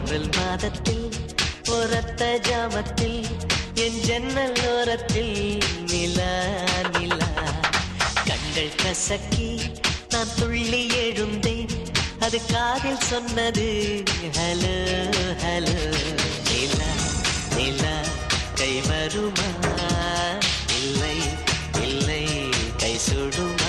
April மாதத்தில் ஒரத்த ஜாமத்தில் என் ஜன்னல் ஓரத்தில் நிலா நிலா கண்கள் கசக்கி நான் துள்ளி எழுந்தேன் அது காதில் சொன்னது ஹலோ ஹலோ நிலா நிலா கை வருமா இல்லை இல்லை கை சுடுமா